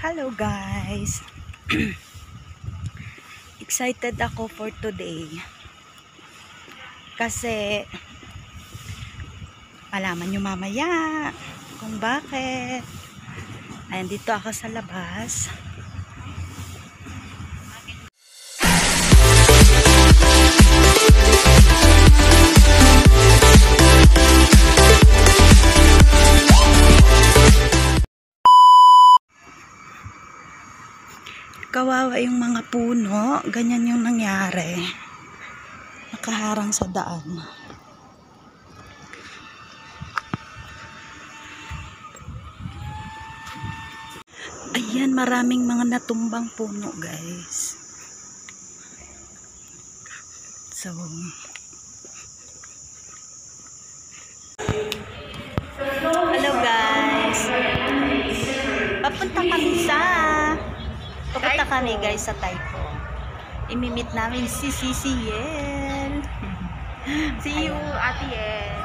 Hello guys. Excited ako for today. Kasi malaman nyo mamaya kung bakit. Ayan, dito ako sa labas. Kawawa yung mga puno, ganyan yung nangyari. Nakaharang sa daan. Ayan, maraming mga natumbang puno, guys. So, hello guys. Papunta kami guys sa Taipo. Imimit namin si Yel. See you, Ate Yel.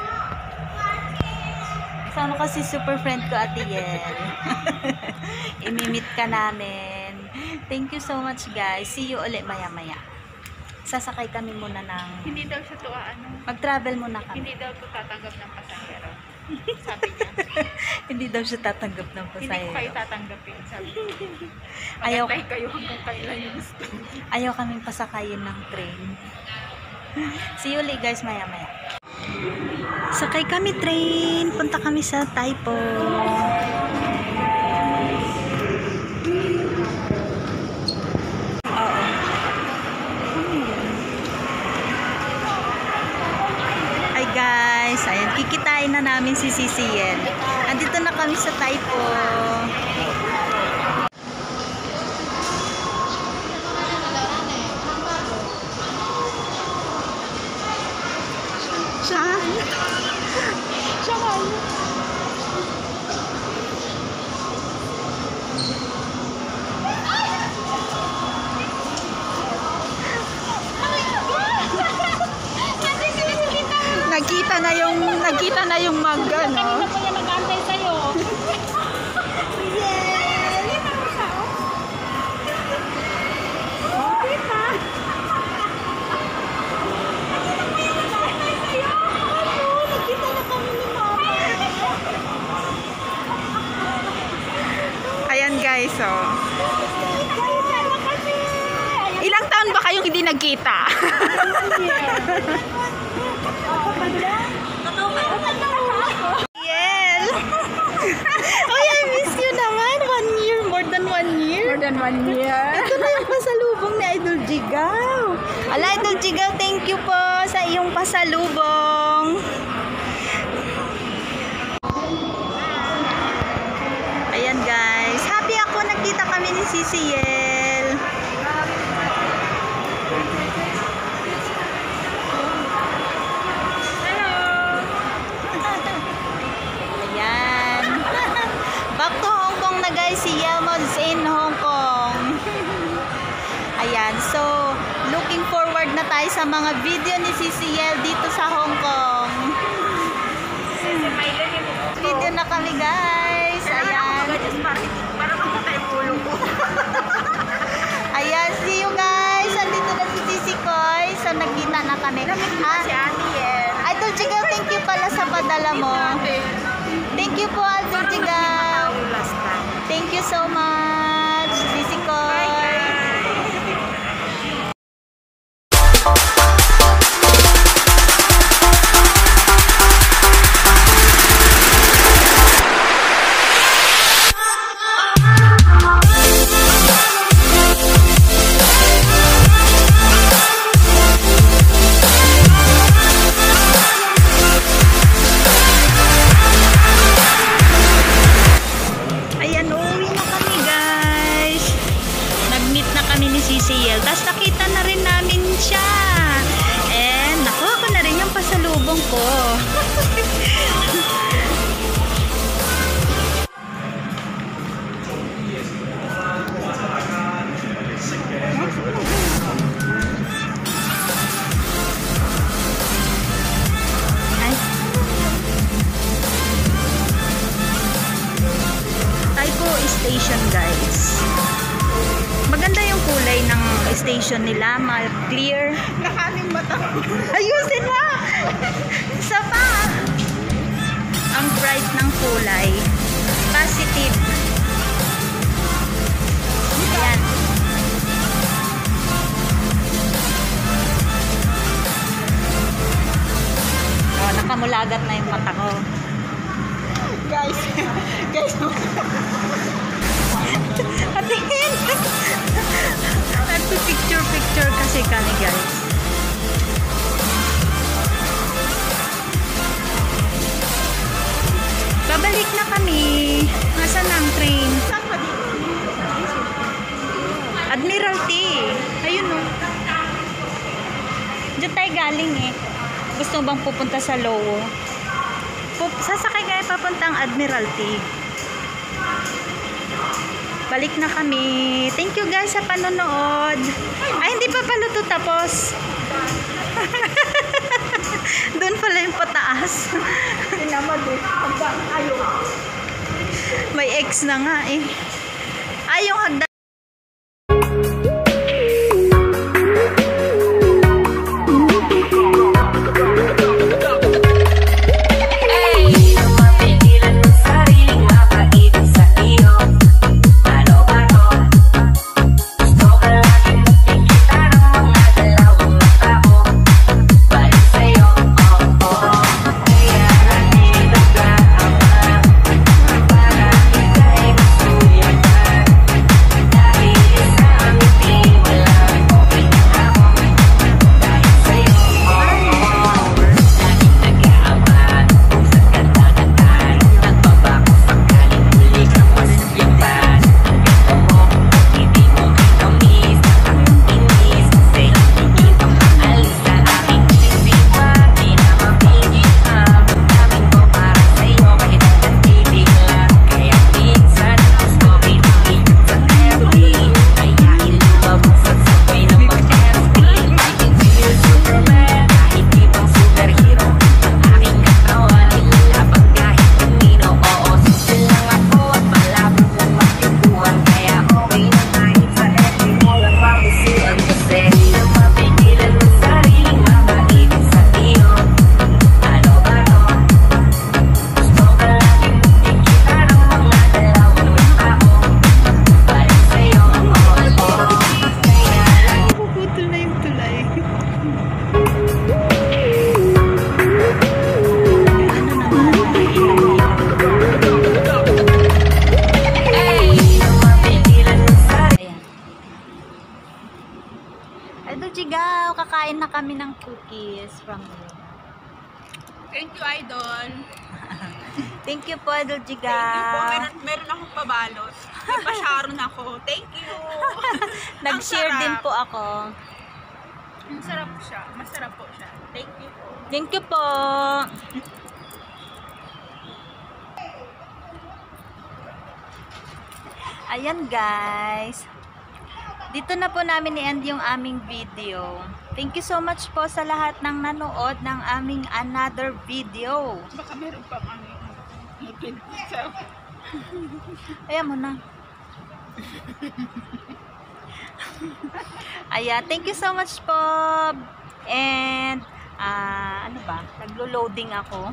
Kasama ko si super friend ko, Ate Yel. Imimit ka namin. Thank you so much guys. See you ulit maya-maya. Sasakay kami muna ng... Hindi daw siya to mag-travel muna kami. Hindi daw to tatanggap ng pasahero. Sabi niya. Hindi daw siya tatanggap ng pasahero. Hindi ko kayo tatanggapin, sabi niya. Ayaw kayo hanggang kailan yung gusto. Ayaw kaming pasakayin ng train. See you ulit guys maya-maya. Sakay kami train. Punta kami sa Taipo. Guys, ayan, kikitain na namin si Yel. Andito na kami sa Taipo. Saan? Saan? Nagkita na yung mag, ano? Kanina pa yan nag-aantay sa'yo. Yes! Nagkita na kami ni Mama. Ayan guys, oh. Ilang taon ba kayong hindi nagkita? Yel! Oy, I miss you naman. 1 year, more than 1 year. More than 1 year. Ito na yung pasalubong ni Idol Jigaw. Ala, Idol Jigaw, thank you po sa iyong pasalubong. Ayan guys, happy ako nakita kami ni Yel. Back to Hong Kong na guys, si Yelmon's in Hong Kong. Ayan, so looking forward na tayo sa mga video ni Yel dito sa Hong Kong. Video na kami guys. Ayan. Para makita yung ulo ko. Ayan, see you guys. Andito na si Sisi Koy. So nagkita na kami. Si Ate Yel. Idol Jigaw, thank you pala sa padala mo. Thank you po, Idol Jigaw. Thank you so much, Sisi Koy. Yel. Tapos nakita na rin namin siya. And nakuha ko na rin yung pasalubong ko. Taipo Station. station guys. Maganda yung kulay ng station nila, clear. Nakaning mata. Ayusin mo! Isa pa! Ang bright ng kulay. Positive. Ayan. Oh, nakamulagat na yung mata ko. Guys. Patingin! Nagpipicture-picture kasi kami guys. Babalik na kami. Nasaan na ang train? Saan ka dito? Admiralty. Ayun o. Diyan tayo galing eh. Gusto mo bang pupunta sa Lowo? Sasakay kayo papuntang Admiralty. Balik na kami. Thank you guys sa panonood. Ay, hindi pa pala ito tapos. Doon pala yung pataas. Tinamad eh. Hanggang ayaw. May X na nga eh. Ay, yung hagdan. Jigaw, kakain na kami ng cookies from you. Thank you, Idol. Thank you po, Idol Thank you po. Jigaw. Meron akong pabalot. May pa-sharon ako. Thank you. Nag-share Ang din sarap. po ako. Masarap siya. Masarap po siya. Thank you po. Thank you po. Ayan guys. Dito na po namin i-end yung aming video. Thank you so much po sa lahat ng nanood ng aming another video. Baka meron pang ano yung Ayan mo na. Ayan, thank you so much po. And, ano ba? Naglo-loading ako.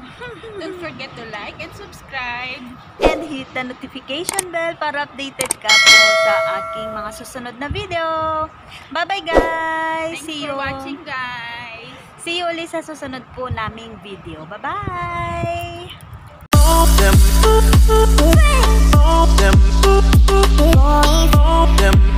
Don't forget to like and subscribe. And hit the notification bell para updated ka po sa aking mga susunod na video. Bye-bye guys! Thanks for watching, guys. See you ulit sa susunod po naming video. Bye-bye! Them